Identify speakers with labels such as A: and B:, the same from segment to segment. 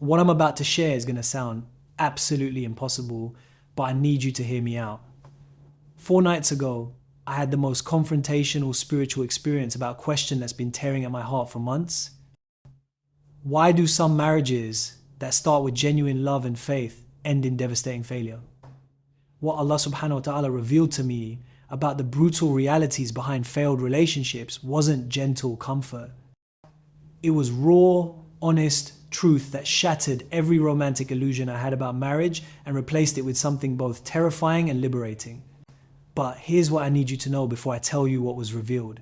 A: What I'm about to share is going to sound absolutely impossible, but I need you to hear me out. 4 nights ago, I had the most confrontational spiritual experience about a question that's been tearing at my heart for months. Why do some marriages that start with genuine love and faith end in devastating failure? What Allah subhanahu wa ta'ala revealed to me about the brutal realities behind failed relationships wasn't gentle comfort. It was raw, honest truth that shattered every romantic illusion I had about marriage and replaced it with something both terrifying and liberating. But here's what I need you to know before I tell you what was revealed.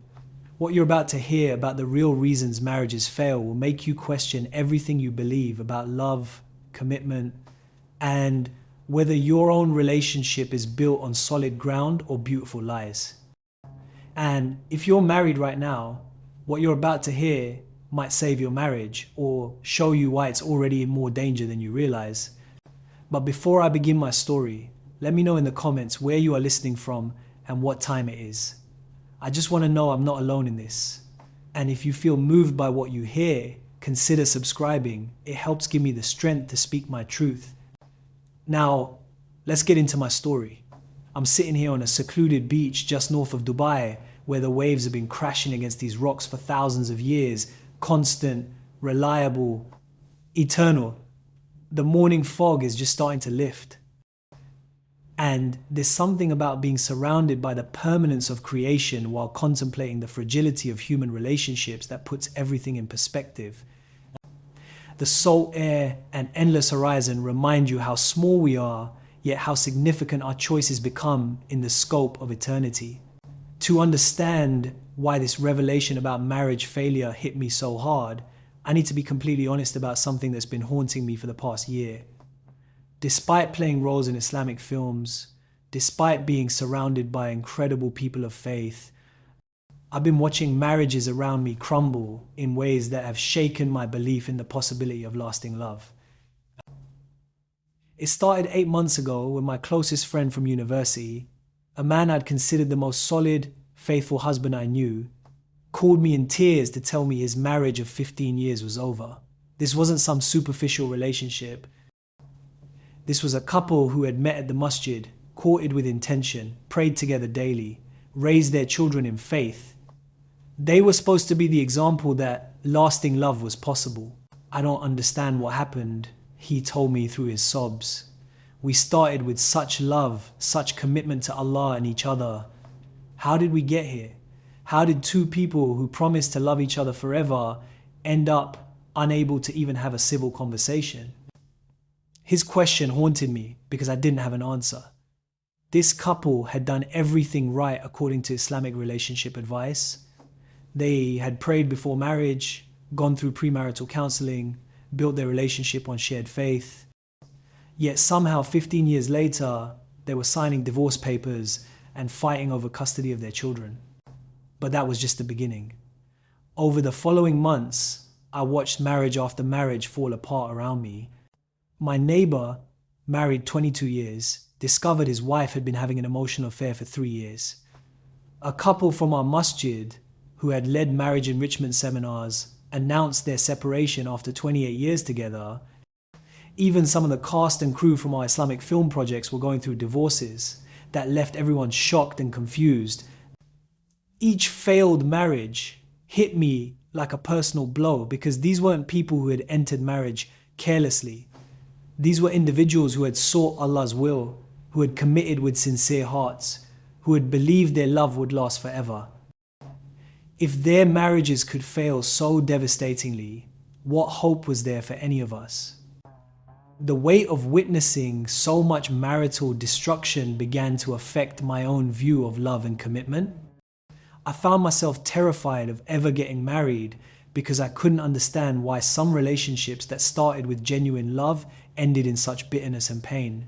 A: What you're about to hear about the real reasons marriages fail will make you question everything you believe about love, commitment, and whether your own relationship is built on solid ground or beautiful lies. And if you're married right now, what you're about to hear might save your marriage or show you why it's already in more danger than you realize. But before I begin my story, let me know in the comments where you are listening from and what time it is. I just want to know I'm not alone in this. And if you feel moved by what you hear, consider subscribing. It helps give me the strength to speak my truth. Now, let's get into my story. I'm sitting here on a secluded beach just north of Dubai, where the waves have been crashing against these rocks for thousands of years. Constant, reliable, eternal. The morning fog is just starting to lift. And there's something about being surrounded by the permanence of creation while contemplating the fragility of human relationships that puts everything in perspective. The salt air and endless horizon remind you how small we are, yet how significant our choices become in the scope of eternity. To understand why this revelation about marriage failure hit me so hard, I need to be completely honest about something that's been haunting me for the past year. Despite playing roles in Islamic films, despite being surrounded by incredible people of faith, I've been watching marriages around me crumble in ways that have shaken my belief in the possibility of lasting love. It started 8 months ago when my closest friend from university, a man I'd considered the most solid, faithful husband I knew, called me in tears to tell me his marriage of 15 years was over. This wasn't some superficial relationship. This was a couple who had met at the masjid, courted with intention, prayed together daily, raised their children in faith. They were supposed to be the example that lasting love was possible. I don't understand what happened, he told me through his sobs. We started with such love, such commitment to Allah and each other. How did we get here? How did two people who promised to love each other forever end up unable to even have a civil conversation? His question haunted me because I didn't have an answer. This couple had done everything right according to Islamic relationship advice. They had prayed before marriage, gone through premarital counseling, built their relationship on shared faith. Yet somehow 15 years later, they were signing divorce papers and fighting over custody of their children. But that was just the beginning. Over the following months, I watched marriage after marriage fall apart around me. My neighbor, married 22 years, discovered his wife had been having an emotional affair for 3 years. A couple from our masjid, who had led marriage enrichment seminars, announced their separation after 28 years together. Even some of the cast and crew from our Islamic film projects were going through divorces that left everyone shocked and confused. Each failed marriage hit me like a personal blow because these weren't people who had entered marriage carelessly. These were individuals who had sought Allah's will, who had committed with sincere hearts, who had believed their love would last forever. If their marriages could fail so devastatingly, what hope was there for any of us? The weight of witnessing so much marital destruction began to affect my own view of love and commitment. I found myself terrified of ever getting married because I couldn't understand why some relationships that started with genuine love ended in such bitterness and pain.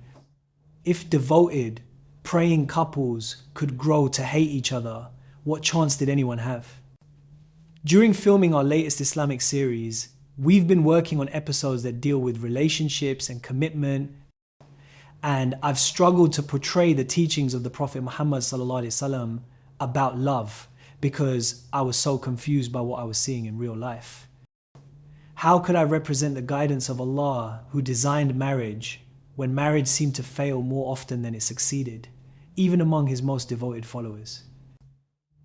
A: If devoted, praying couples could grow to hate each other, what chance did anyone have? During filming our latest Islamic series, we've been working on episodes that deal with relationships and commitment, and I've struggled to portray the teachings of the Prophet Muhammad ﷺ about love because I was so confused by what I was seeing in real life. How could I represent the guidance of Allah who designed marriage when marriage seemed to fail more often than it succeeded, even among his most devoted followers?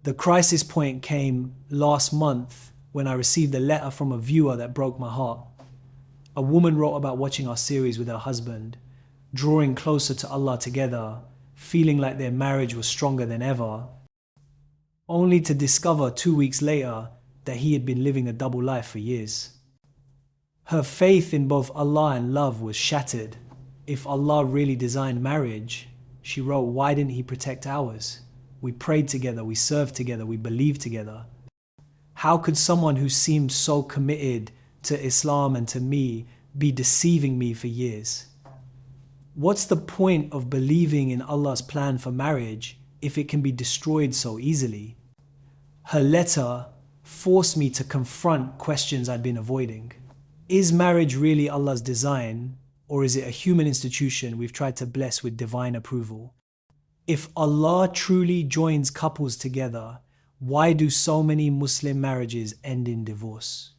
A: The crisis point came last month when I received a letter from a viewer that broke my heart. A woman wrote about watching our series with her husband, drawing closer to Allah together, feeling like their marriage was stronger than ever, only to discover 2 weeks later that he had been living a double life for years. Her faith in both Allah and love was shattered. If Allah really designed marriage, she wrote, why didn't He protect ours? We prayed together, we served together, we believed together. How could someone who seemed so committed to Islam and to me be deceiving me for years? What's the point of believing in Allah's plan for marriage if it can be destroyed so easily? Her letter forced me to confront questions I'd been avoiding. Is marriage really Allah's design, or is it a human institution we've tried to bless with divine approval? If Allah truly joins couples together, why do so many Muslim marriages end in divorce?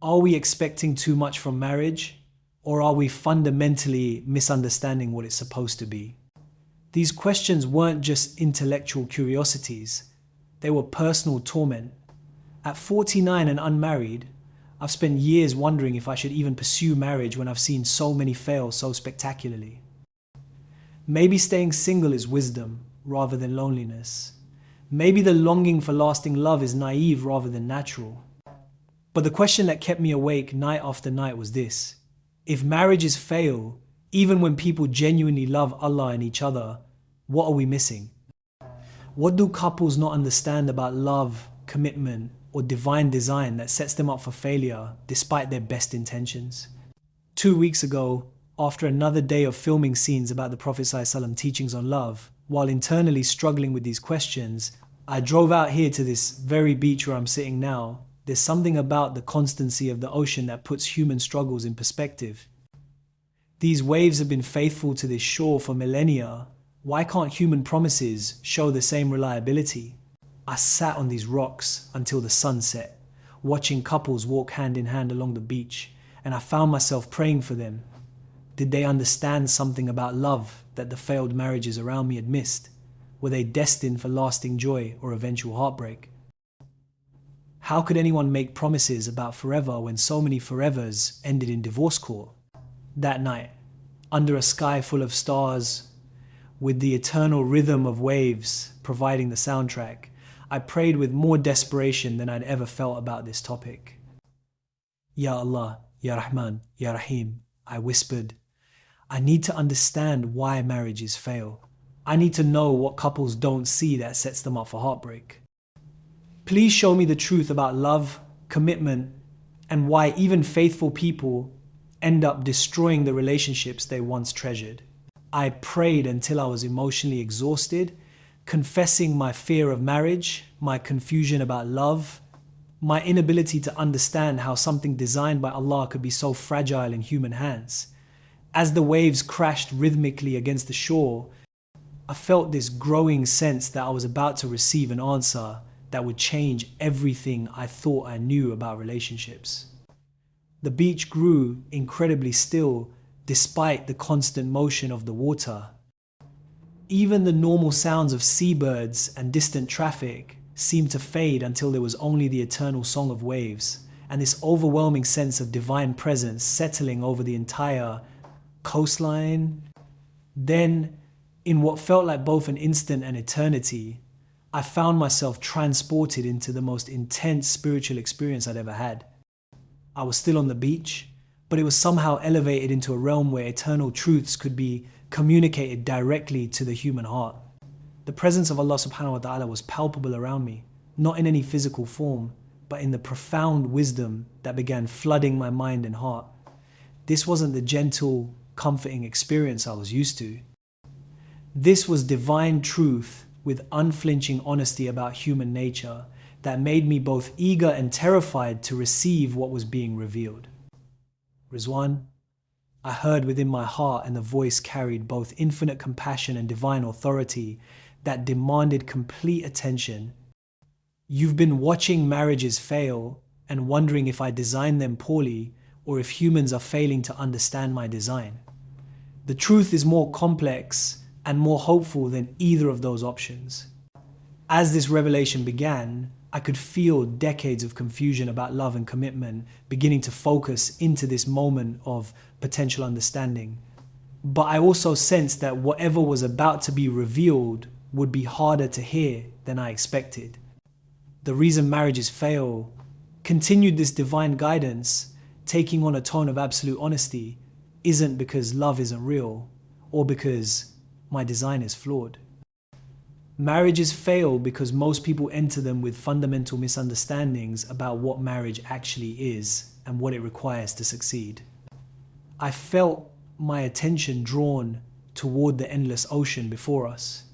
A: Are we expecting too much from marriage, or are we fundamentally misunderstanding what it's supposed to be? These questions weren't just intellectual curiosities, they were personal torment. At 49 and unmarried, I've spent years wondering if I should even pursue marriage when I've seen so many fail so spectacularly. Maybe staying single is wisdom rather than loneliness. Maybe the longing for lasting love is naive rather than natural. But the question that kept me awake night after night was this: if marriages fail, even when people genuinely love Allah and each other, what are we missing? What do couples not understand about love, commitment, or divine design that sets them up for failure despite their best intentions? 2 weeks ago, after another day of filming scenes about the Prophet ﷺ teachings on love, while internally struggling with these questions, I drove out here to this very beach where I'm sitting now. There's something about the constancy of the ocean that puts human struggles in perspective. These waves have been faithful to this shore for millennia. Why can't human promises show the same reliability? I sat on these rocks until the sun set, watching couples walk hand in hand along the beach, and I found myself praying for them. Did they understand something about love that the failed marriages around me had missed? Were they destined for lasting joy or eventual heartbreak? How could anyone make promises about forever when so many forevers ended in divorce court? That night, under a sky full of stars, with the eternal rhythm of waves providing the soundtrack, I prayed with more desperation than I'd ever felt about this topic. Ya Allah, Ya Rahman, Ya Rahim, I whispered, I need to understand why marriages fail. I need to know what couples don't see that sets them up for heartbreak. Please show me the truth about love, commitment, and why even faithful people end up destroying the relationships they once treasured. I prayed until I was emotionally exhausted, confessing my fear of marriage, my confusion about love, my inability to understand how something designed by Allah could be so fragile in human hands. As the waves crashed rhythmically against the shore, I felt this growing sense that I was about to receive an answer that would change everything I thought I knew about relationships. The beach grew incredibly still despite the constant motion of the water. Even the normal sounds of seabirds and distant traffic seemed to fade until there was only the eternal song of waves and this overwhelming sense of divine presence settling over the entire coastline. Then, in what felt like both an instant and eternity, I found myself transported into the most intense spiritual experience I'd ever had. I was still on the beach, but it was somehow elevated into a realm where eternal truths could be communicated directly to the human heart. The presence of Allah subhanahu wa ta'ala was palpable around me, not in any physical form, but in the profound wisdom that began flooding my mind and heart. This wasn't the gentle, comforting experience I was used to. This was divine truth with unflinching honesty about human nature that made me both eager and terrified to receive what was being revealed. Rizwan, I heard within my heart, and the voice carried both infinite compassion and divine authority that demanded complete attention. You've been watching marriages fail, and wondering if I designed them poorly or if humans are failing to understand my design. The truth is more complex and more hopeful than either of those options. As this revelation began, I could feel decades of confusion about love and commitment beginning to focus into this moment of potential understanding. But I also sensed that whatever was about to be revealed would be harder to hear than I expected. The reason marriages fail continued this divine guidance, taking on a tone of absolute honesty, isn't because love isn't real or because my design is flawed. Marriages fail because most people enter them with fundamental misunderstandings about what marriage actually is and what it requires to succeed. I felt my attention drawn toward the endless ocean before us.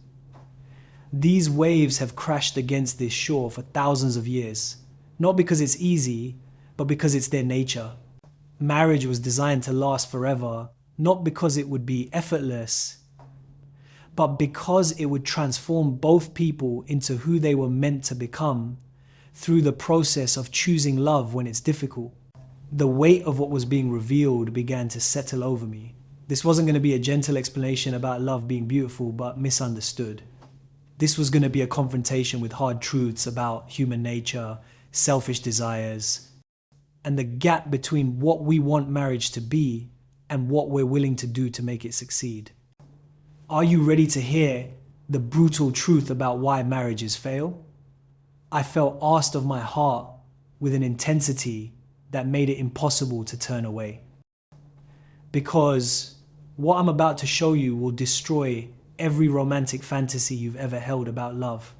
A: These waves have crashed against this shore for thousands of years, not because it's easy, but because it's their nature. Marriage was designed to last forever, not because it would be effortless, but because it would transform both people into who they were meant to become through the process of choosing love when it's difficult. The weight of what was being revealed began to settle over me. This wasn't going to be a gentle explanation about love being beautiful but misunderstood. This was going to be a confrontation with hard truths about human nature, selfish desires, and the gap between what we want marriage to be and what we're willing to do to make it succeed. Are you ready to hear the brutal truth about why marriages fail? I felt asked of my heart with an intensity that made it impossible to turn away. Because what I'm about to show you will destroy every romantic fantasy you've ever held about love.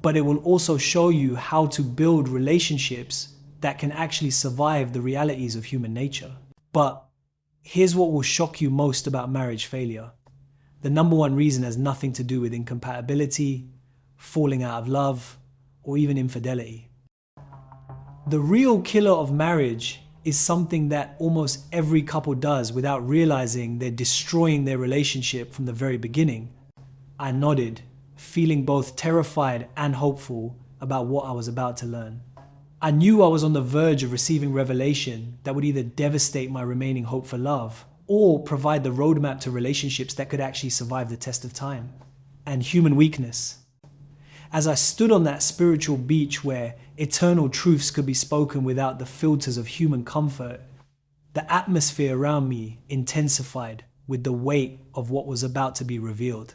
A: But it will also show you how to build relationships that can actually survive the realities of human nature. But here's what will shock you most about marriage failure. The number one reason has nothing to do with incompatibility, falling out of love, or even infidelity. The real killer of marriage is something that almost every couple does without realizing they're destroying their relationship from the very beginning. I nodded, feeling both terrified and hopeful about what I was about to learn. I knew I was on the verge of receiving revelation that would either devastate my remaining hope for love or provide the roadmap to relationships that could actually survive the test of time and human weakness. As I stood on that spiritual beach where eternal truths could be spoken without the filters of human comfort, the atmosphere around me intensified with the weight of what was about to be revealed.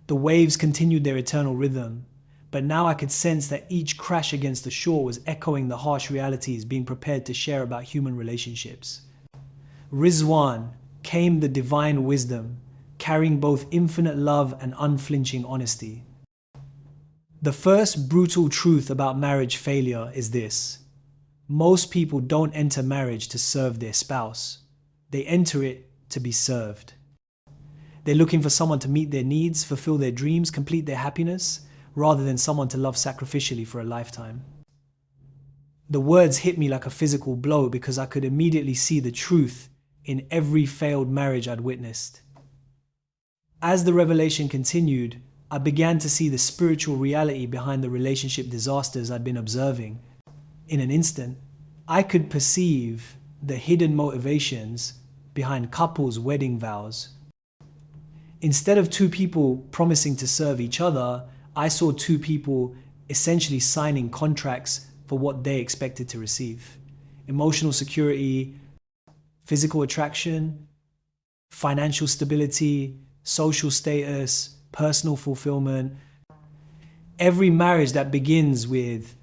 A: The waves continued their eternal rhythm, but now I could sense that each crash against the shore was echoing the harsh realities being prepared to share about human relationships. Rizwan came the divine wisdom, carrying both infinite love and unflinching honesty. The first brutal truth about marriage failure is this: most people don't enter marriage to serve their spouse. They enter it to be served. They're looking for someone to meet their needs, fulfill their dreams, complete their happiness, rather than someone to love sacrificially for a lifetime. The words hit me like a physical blow because I could immediately see the truth in every failed marriage I'd witnessed. As the revelation continued, I began to see the spiritual reality behind the relationship disasters I'd been observing. In an instant, I could perceive the hidden motivations behind couples' wedding vows. Instead of two people promising to serve each other, I saw two people essentially signing contracts for what they expected to receive. Emotional security, physical attraction, financial stability, social status, personal fulfillment. Every marriage that begins with,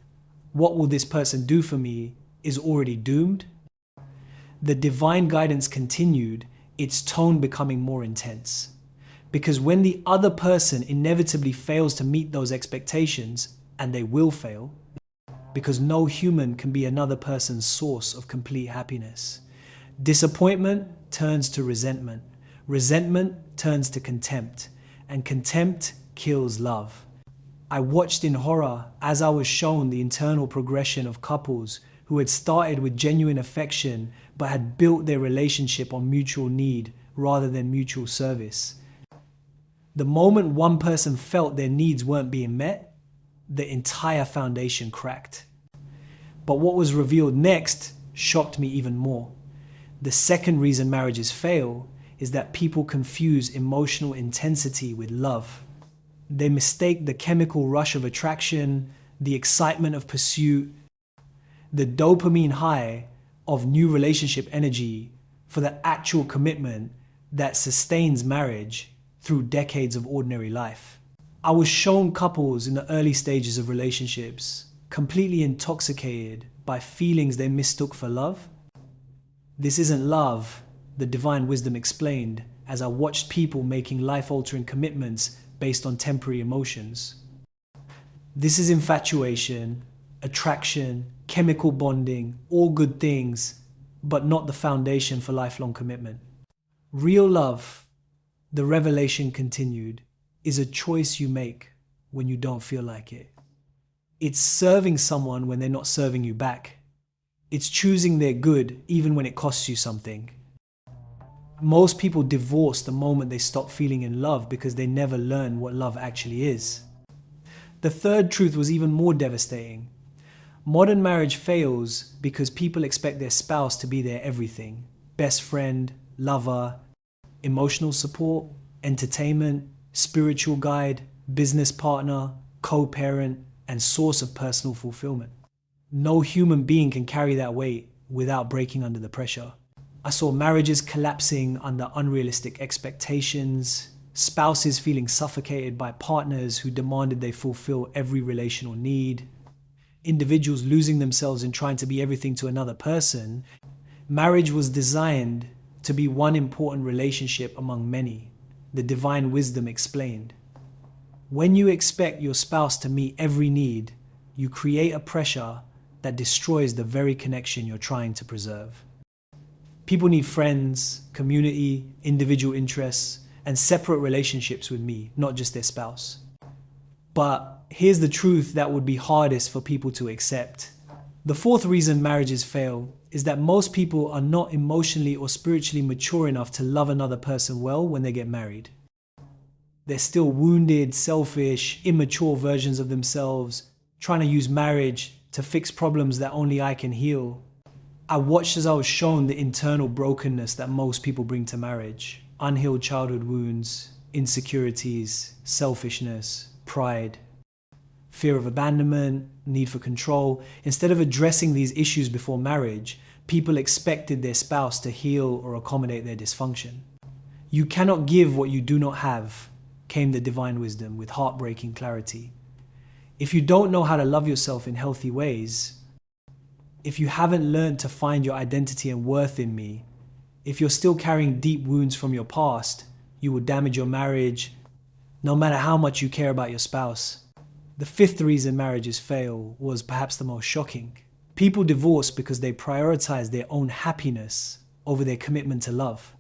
A: "What will this person do for me?" is already doomed. The divine guidance continued, its tone becoming more intense. Because when the other person inevitably fails to meet those expectations, and they will fail, because no human can be another person's source of complete happiness, disappointment turns to resentment. Resentment turns to contempt, and contempt kills love. I watched in horror as I was shown the internal progression of couples who had started with genuine affection but had built their relationship on mutual need rather than mutual service. The moment one person felt their needs weren't being met, the entire foundation cracked. But what was revealed next shocked me even more. The second reason marriages fail is that people confuse emotional intensity with love. They mistake the chemical rush of attraction, the excitement of pursuit, the dopamine high of new relationship energy for the actual commitment that sustains marriage through decades of ordinary life. I was shown couples in the early stages of relationships completely intoxicated by feelings they mistook for love. This isn't love, the divine wisdom explained as I watched people making life-altering commitments based on temporary emotions. This is infatuation, attraction, chemical bonding, all good things, but not the foundation for lifelong commitment. Real love, the revelation continued, is a choice you make when you don't feel like it. It's serving someone when they're not serving you back. It's choosing their good even when it costs you something. Most people divorce the moment they stop feeling in love because they never learn what love actually is. The third truth was even more devastating. Modern marriage fails because people expect their spouse to be their everything: best friend, lover, emotional support, entertainment, spiritual guide, business partner, co-parent, and source of personal fulfillment. No human being can carry that weight without breaking under the pressure. I saw marriages collapsing under unrealistic expectations, spouses feeling suffocated by partners who demanded they fulfill every relational need, individuals losing themselves in trying to be everything to another person. Marriage was designed to be one important relationship among many, the divine wisdom explained. When you expect your spouse to meet every need, you create a pressure that destroys the very connection you're trying to preserve. People need friends, community, individual interests, and separate relationships with me, not just their spouse. But here's the truth that would be hardest for people to accept. The fourth reason marriages fail is that most people are not emotionally or spiritually mature enough to love another person well when they get married. They're still wounded, selfish, immature versions of themselves, trying to use marriage to fix problems that only I can heal. I watched as I was shown the internal brokenness that most people bring to marriage: unhealed childhood wounds, insecurities, selfishness, pride, fear of abandonment, need for control. Instead of addressing these issues before marriage, people expected their spouse to heal or accommodate their dysfunction. You cannot give what you do not have, came the divine wisdom with heartbreaking clarity. If you don't know how to love yourself in healthy ways, if you haven't learned to find your identity and worth in me, if you're still carrying deep wounds from your past, you will damage your marriage, no matter how much you care about your spouse. The fifth reason marriages fail was perhaps the most shocking. People divorce because they prioritize their own happiness over their commitment to love.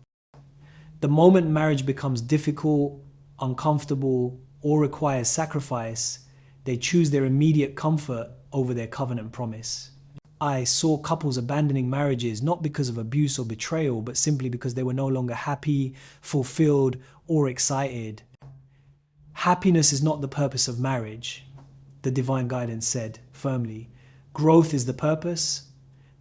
A: The moment marriage becomes difficult, uncomfortable, or requires sacrifice, they choose their immediate comfort over their covenant promise. I saw couples abandoning marriages not because of abuse or betrayal, but simply because they were no longer happy, fulfilled, or excited. Happiness is not the purpose of marriage, the divine guidance said firmly. Growth is the purpose.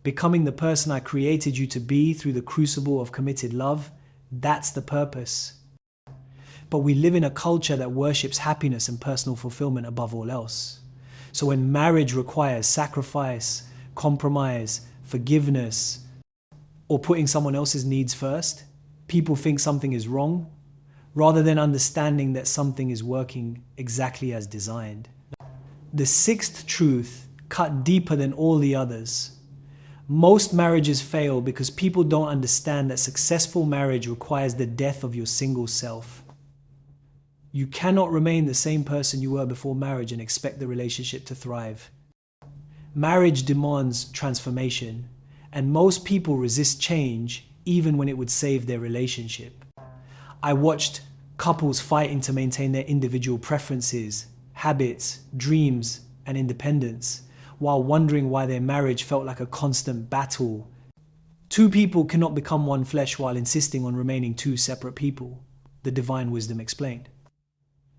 A: Becoming the person I created you to be through the crucible of committed love, that's the purpose. But we live in a culture that worships happiness and personal fulfillment above all else. So when marriage requires sacrifice, compromise, forgiveness, or putting someone else's needs first, people think something is wrong, rather than understanding that something is working exactly as designed. The sixth truth cut deeper than all the others. Most marriages fail because people don't understand that successful marriage requires the death of your single self. You cannot remain the same person you were before marriage and expect the relationship to thrive. Marriage demands transformation, and most people resist change even when it would save their relationship. I watched couples fighting to maintain their individual preferences, habits, dreams, and independence, while wondering why their marriage felt like a constant battle. Two people cannot become one flesh while insisting on remaining two separate people, the divine wisdom explained.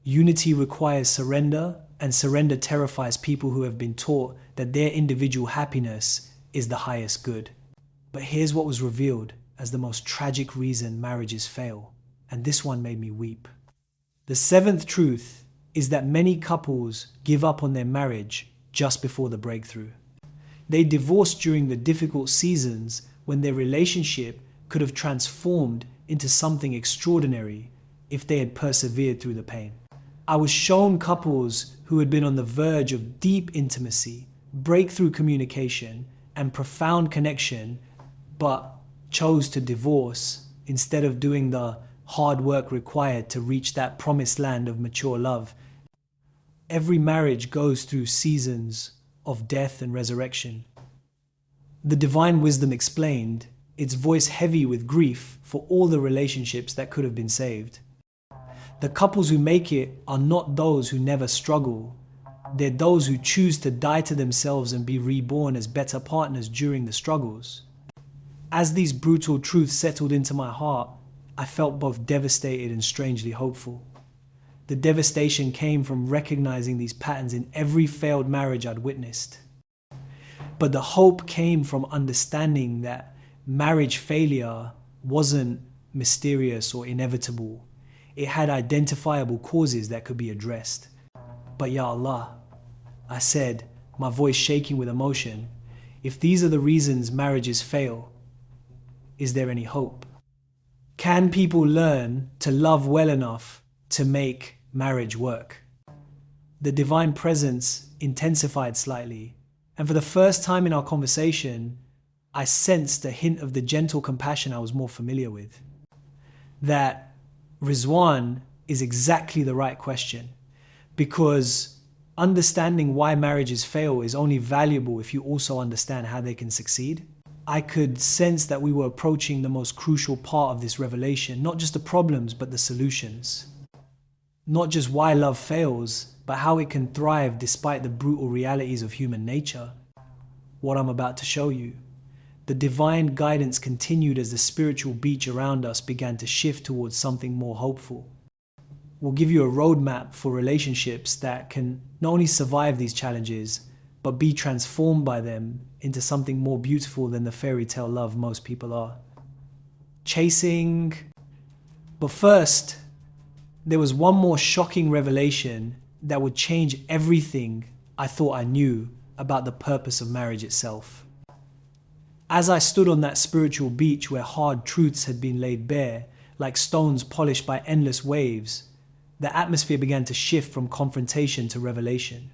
A: Unity requires surrender, and surrender terrifies people who have been taught that their individual happiness is the highest good. But here's what was revealed as the most tragic reason marriages fail, and this one made me weep. The seventh truth is that many couples give up on their marriage just before the breakthrough. They divorce during the difficult seasons when their relationship could have transformed into something extraordinary if they had persevered through the pain. I was shown couples who had been on the verge of deep intimacy, breakthrough communication, and profound connection, but chose to divorce instead of doing the hard work required to reach that promised land of mature love. Every marriage goes through seasons of death and resurrection. The divine wisdom explained, its voice heavy with grief for all the relationships that could have been saved. The couples who make it are not those who never struggle. They're those who choose to die to themselves and be reborn as better partners during the struggles. As these brutal truths settled into my heart, I felt both devastated and strangely hopeful. The devastation came from recognizing these patterns in every failed marriage I'd witnessed. But the hope came from understanding that marriage failure wasn't mysterious or inevitable. It had identifiable causes that could be addressed. But Ya Allah, I said, my voice shaking with emotion, if these are the reasons marriages fail, is there any hope? Can people learn to love well enough to make marriage work? The divine presence intensified slightly, and for the first time in our conversation, I sensed a hint of the gentle compassion I was more familiar with. That Rizwan is exactly the right question, because understanding why marriages fail is only valuable if you also understand how they can succeed. I could sense that we were approaching the most crucial part of this revelation, not just the problems, but the solutions. Not just why love fails, but how it can thrive despite the brutal realities of human nature. What I'm about to show you. The divine guidance continued as the spiritual beach around us began to shift towards something more hopeful. We'll give you a roadmap for relationships that can not only survive these challenges, but be transformed by them into something more beautiful than the fairy tale love most people are. Chasing. But first, there was one more shocking revelation that would change everything I thought I knew about the purpose of marriage itself. As I stood on that spiritual beach where hard truths had been laid bare, like stones polished by endless waves, the atmosphere began to shift from confrontation to revelation.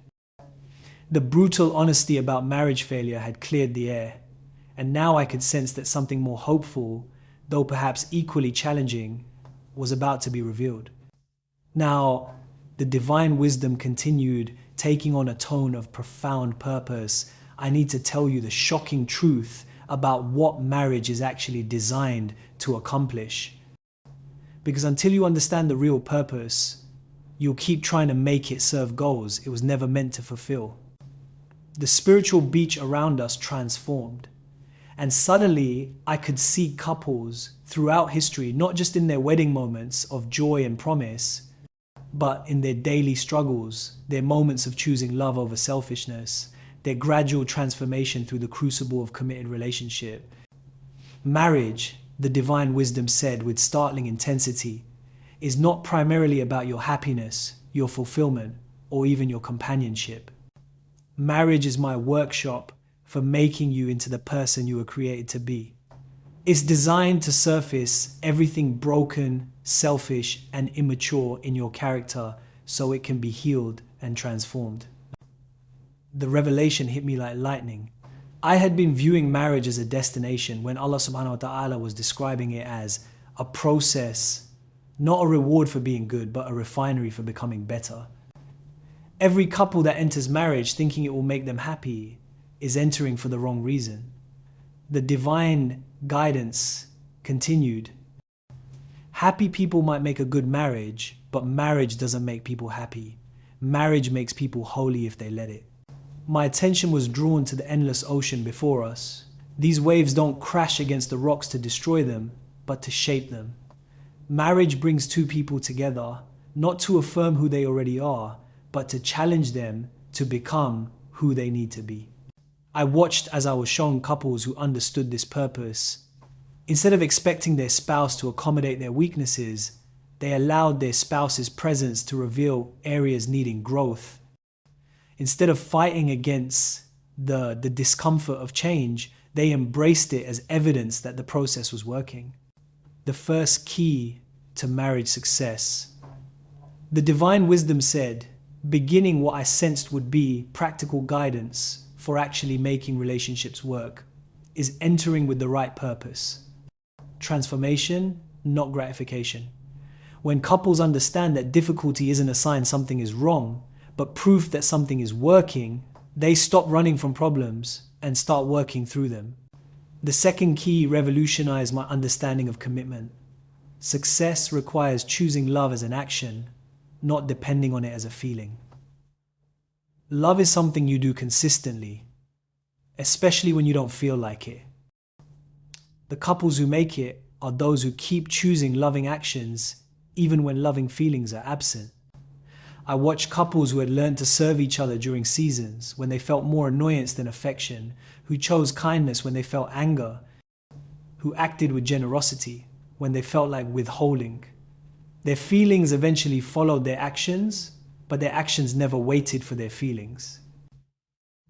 A: The brutal honesty about marriage failure had cleared the air, and now I could sense that something more hopeful, though perhaps equally challenging, was about to be revealed. Now, the divine wisdom continued, taking on a tone of profound purpose. I need to tell you the shocking truth about what marriage is actually designed to accomplish. Because until you understand the real purpose, you'll keep trying to make it serve goals it was never meant to fulfill. The spiritual beach around us transformed. And suddenly, I could see couples throughout history, not just in their wedding moments of joy and promise, but in their daily struggles, their moments of choosing love over selfishness, their gradual transformation through the crucible of committed relationship. Marriage, the divine wisdom said with startling intensity, is not primarily about your happiness, your fulfillment, or even your companionship. Marriage is my workshop for making you into the person you were created to be. It's designed to surface everything broken, selfish, and immature in your character so it can be healed and transformed. The revelation hit me like lightning. I had been viewing marriage as a destination when Allah subhanahu wa ta'ala was describing it as a process, not a reward for being good, but a refinery for becoming better. Every couple that enters marriage thinking it will make them happy is entering for the wrong reason. The divine guidance continued. Happy people might make a good marriage, but marriage doesn't make people happy. Marriage makes people holy if they let it. My attention was drawn to the endless ocean before us. These waves don't crash against the rocks to destroy them, but to shape them. Marriage brings two people together, not to affirm who they already are, but to challenge them to become who they need to be. I watched as I was shown couples who understood this purpose. Instead of expecting their spouse to accommodate their weaknesses, they allowed their spouse's presence to reveal areas needing growth. Instead of fighting against the discomfort of change, they embraced it as evidence that the process was working. The first key to marriage success. The divine wisdom said, beginning what I sensed would be practical guidance for actually making relationships work is entering with the right purpose. Transformation, not gratification. When couples understand that difficulty isn't a sign something is wrong, but proof that something is working, they stop running from problems and start working through them. The second key revolutionized my understanding of commitment. Success requires choosing love as an action, not depending on it as a feeling. Love is something you do consistently, especially when you don't feel like it. The couples who make it are those who keep choosing loving actions even when loving feelings are absent. I watched couples who had learned to serve each other during seasons when they felt more annoyance than affection, who chose kindness when they felt anger, who acted with generosity when they felt like withholding. Their feelings eventually followed their actions, but their actions never waited for their feelings.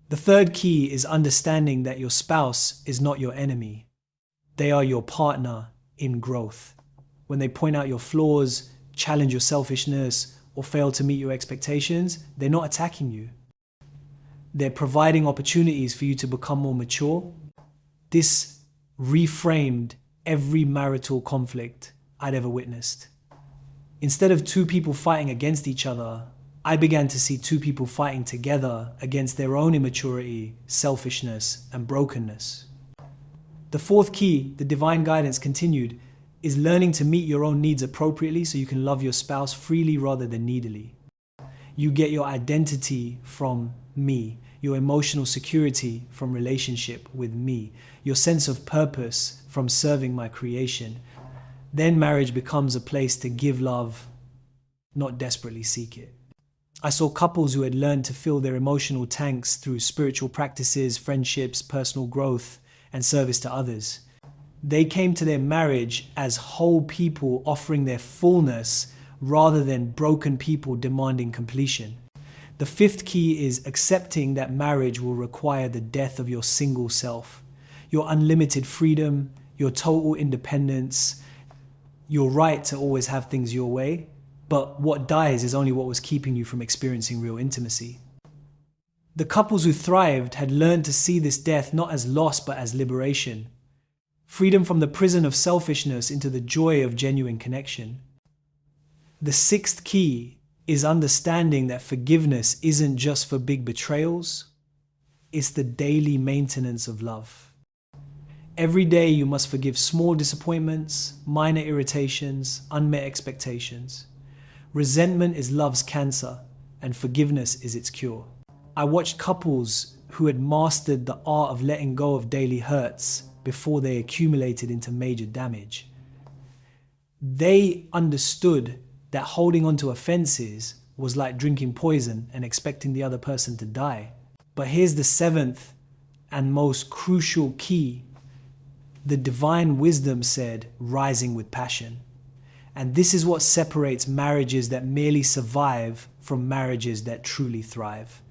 A: The third key is understanding that your spouse is not your enemy. They are your partner in growth. When they point out your flaws, challenge your selfishness, or fail to meet your expectations, they're not attacking you. They're providing opportunities for you to become more mature. This reframed every marital conflict I'd ever witnessed. Instead of two people fighting against each other, I began to see two people fighting together against their own immaturity, selfishness, and brokenness. The fourth key, the divine guidance continued, is learning to meet your own needs appropriately so you can love your spouse freely rather than needily. You get your identity from me, your emotional security from relationship with me, your sense of purpose from serving my creation. Then marriage becomes a place to give love, not desperately seek it. I saw couples who had learned to fill their emotional tanks through spiritual practices, friendships, personal growth, and service to others. They came to their marriage as whole people offering their fullness rather than broken people demanding completion. The fifth key is accepting that marriage will require the death of your single self, your unlimited freedom, your total independence, your right to always have things your way. But what dies is only what was keeping you from experiencing real intimacy. The couples who thrived had learned to see this death not as loss but as liberation. Freedom from the prison of selfishness into the joy of genuine connection. The sixth key is understanding that forgiveness isn't just for big betrayals, it's the daily maintenance of love. Every day you must forgive small disappointments, minor irritations, unmet expectations. Resentment is love's cancer, and forgiveness is its cure. I watched couples who had mastered the art of letting go of daily hurts before they accumulated into major damage. They understood that holding on to offenses was like drinking poison and expecting the other person to die. But here's the seventh and most crucial key. The divine wisdom said, rising with passion. And this is what separates marriages that merely survive from marriages that truly thrive.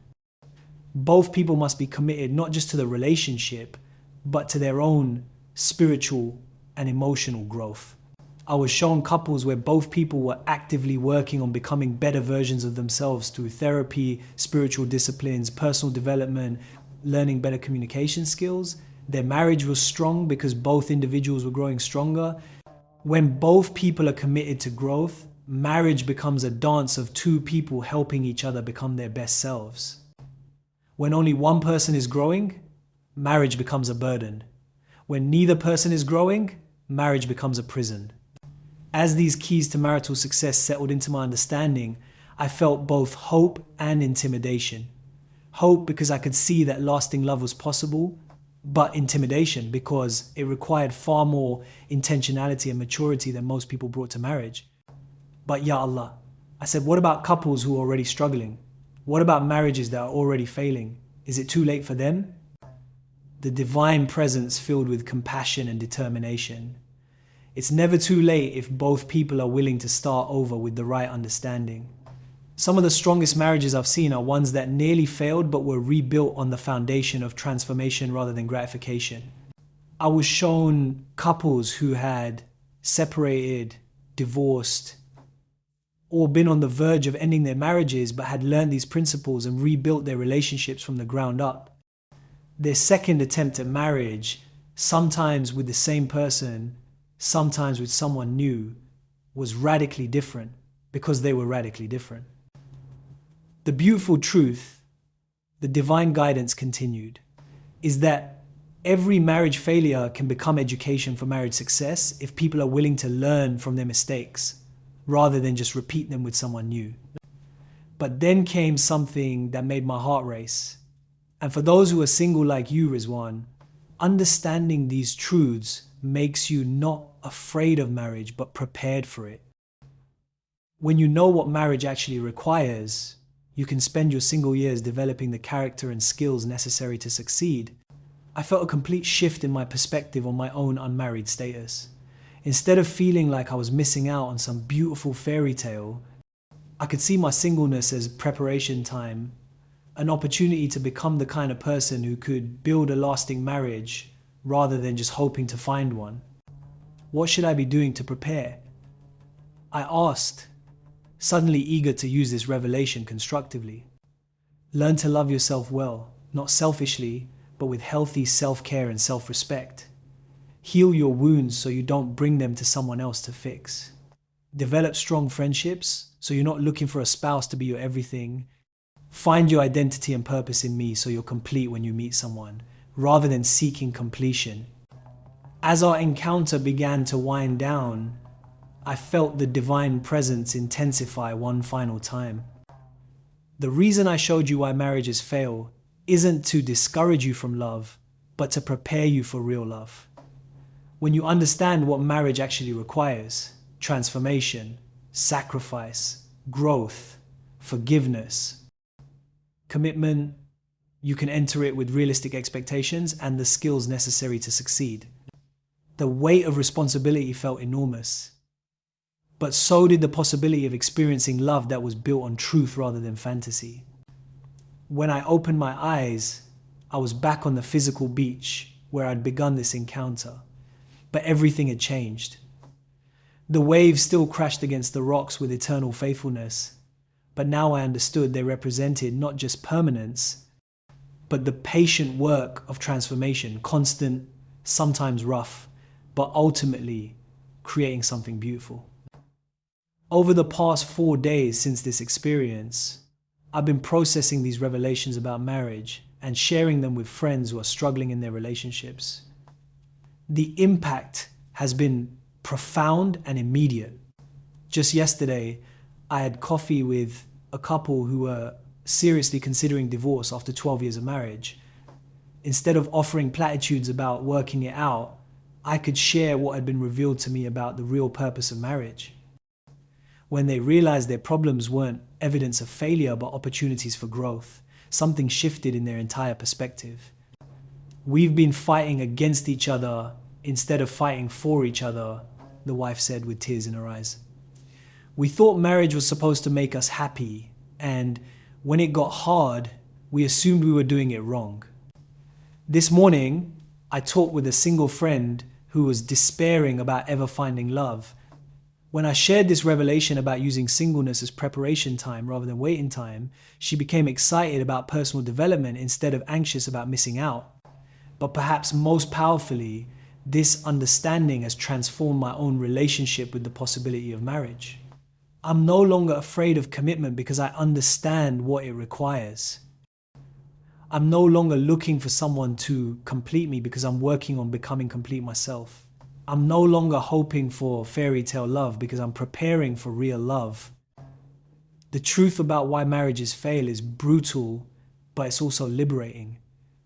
A: Both people must be committed not just to the relationship, but to their own spiritual and emotional growth. I was shown couples where both people were actively working on becoming better versions of themselves through therapy, spiritual disciplines, personal development, learning better communication skills. Their marriage was strong because both individuals were growing stronger. When both people are committed to growth, marriage becomes a dance of two people helping each other become their best selves. When only one person is growing, marriage becomes a burden. When neither person is growing, marriage becomes a prison. As these keys to marital success settled into my understanding, I felt both hope and intimidation. Hope because I could see that lasting love was possible, but intimidation because it required far more intentionality and maturity than most people brought to marriage. But Ya Allah, I said, what about couples who are already struggling? What about marriages that are already failing? Is it too late for them? The divine presence filled with compassion and determination. It's never too late if both people are willing to start over with the right understanding. Some of the strongest marriages I've seen are ones that nearly failed but were rebuilt on the foundation of transformation rather than gratification. I was shown couples who had separated, divorced, or been on the verge of ending their marriages but had learned these principles and rebuilt their relationships from the ground up. Their second attempt at marriage, sometimes with the same person, sometimes with someone new, was radically different because they were radically different. The beautiful truth, the divine guidance continued, is that every marriage failure can become education for marriage success if people are willing to learn from their mistakes rather than just repeat them with someone new. But then came something that made my heart race. And for those who are single like you, Rizwan, understanding these truths makes you not afraid of marriage, but prepared for it. When you know what marriage actually requires, you can spend your single years developing the character and skills necessary to succeed. I felt a complete shift in my perspective on my own unmarried status. Instead of feeling like I was missing out on some beautiful fairy tale, I could see my singleness as preparation time, an opportunity to become the kind of person who could build a lasting marriage rather than just hoping to find one. What should I be doing to prepare? I asked, suddenly eager to use this revelation constructively. Learn to love yourself well, not selfishly, but with healthy self-care and self-respect. Heal your wounds so you don't bring them to someone else to fix. Develop strong friendships so you're not looking for a spouse to be your everything. Find your identity and purpose in me so you're complete when you meet someone, rather than seeking completion. As our encounter began to wind down, I felt the divine presence intensify one final time. The reason I showed you why marriages fail isn't to discourage you from love, but to prepare you for real love. When you understand what marriage actually requires, transformation, sacrifice, growth, forgiveness, commitment, you can enter it with realistic expectations and the skills necessary to succeed. The weight of responsibility felt enormous, but so did the possibility of experiencing love that was built on truth rather than fantasy. When I opened my eyes, I was back on the physical beach where I'd begun this encounter, but everything had changed. The waves still crashed against the rocks with eternal faithfulness, but now I understood they represented not just permanence, but the patient work of transformation, constant, sometimes rough, but ultimately creating something beautiful. Over the past 4 days since this experience, I've been processing these revelations about marriage and sharing them with friends who are struggling in their relationships. The impact has been profound and immediate. Just yesterday, I had coffee with a couple who were seriously considering divorce after 12 years of marriage. Instead of offering platitudes about working it out, I could share what had been revealed to me about the real purpose of marriage. When they realized their problems weren't evidence of failure but opportunities for growth, something shifted in their entire perspective. We've been fighting against each other instead of fighting for each other, the wife said with tears in her eyes. We thought marriage was supposed to make us happy, and when it got hard, we assumed we were doing it wrong. This morning, I talked with a single friend who was despairing about ever finding love. When I shared this revelation about using singleness as preparation time rather than waiting time, she became excited about personal development instead of anxious about missing out. But perhaps most powerfully, this understanding has transformed my own relationship with the possibility of marriage. I'm no longer afraid of commitment because I understand what it requires. I'm no longer looking for someone to complete me because I'm working on becoming complete myself. I'm no longer hoping for fairy tale love because I'm preparing for real love. The truth about why marriages fail is brutal, but it's also liberating.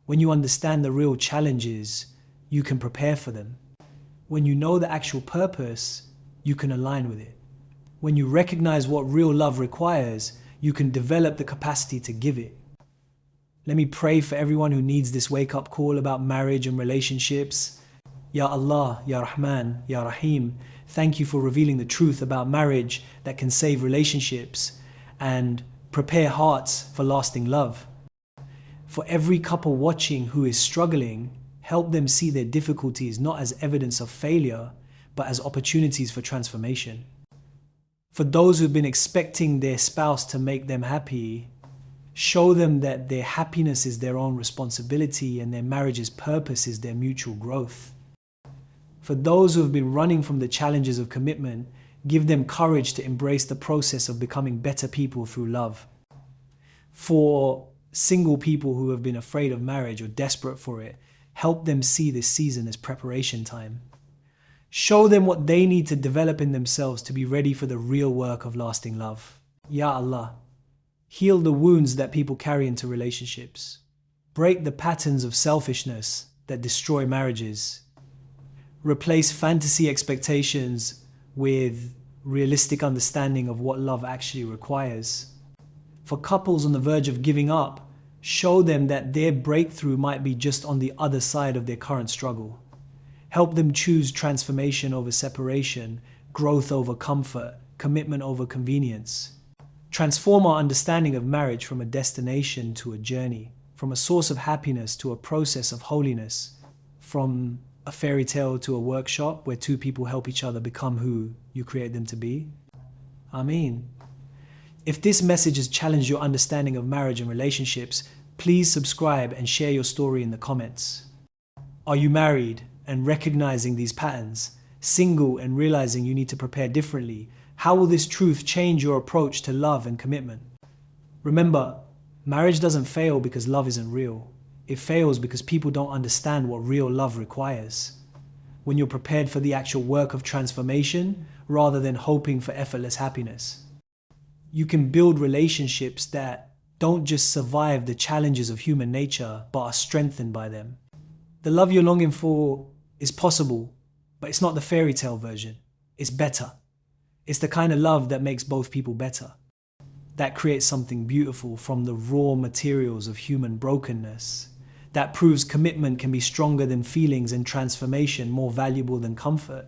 A: When you understand the real challenges, you can prepare for them. When you know the actual purpose, you can align with it. When you recognize what real love requires, you can develop the capacity to give it. Let me pray for everyone who needs this wake-up call about marriage and relationships. Ya Allah, Ya Rahman, Ya Rahim, thank you for revealing the truth about marriage that can save relationships and prepare hearts for lasting love. For every couple watching who is struggling, help them see their difficulties not as evidence of failure, but as opportunities for transformation. For those who've been expecting their spouse to make them happy, show them that their happiness is their own responsibility and their marriage's purpose is their mutual growth. For those who have been running from the challenges of commitment, give them courage to embrace the process of becoming better people through love. For single people who have been afraid of marriage or desperate for it, help them see this season as preparation time. Show them what they need to develop in themselves to be ready for the real work of lasting love. Ya Allah, heal the wounds that people carry into relationships. Break the patterns of selfishness that destroy marriages. Replace fantasy expectations with realistic understanding of what love actually requires. For couples on the verge of giving up, show them that their breakthrough might be just on the other side of their current struggle. Help them choose transformation over separation, growth over comfort, commitment over convenience. Transform our understanding of marriage from a destination to a journey, from a source of happiness to a process of holiness, from a fairy tale to a workshop where two people help each other become who you create them to be. Ameen. If this message has challenged your understanding of marriage and relationships, please subscribe and share your story in the comments. Are you married and recognizing these patterns? Single and realizing you need to prepare differently? How will this truth change your approach to love and commitment? Remember, marriage doesn't fail because love isn't real. It fails because people don't understand what real love requires. When you're prepared for the actual work of transformation rather than hoping for effortless happiness. You can build relationships that don't just survive the challenges of human nature, but are strengthened by them. The love you're longing for is possible, but it's not the fairy tale version. It's better. It's the kind of love that makes both people better. That creates something beautiful from the raw materials of human brokenness. That proves commitment can be stronger than feelings and transformation more valuable than comfort.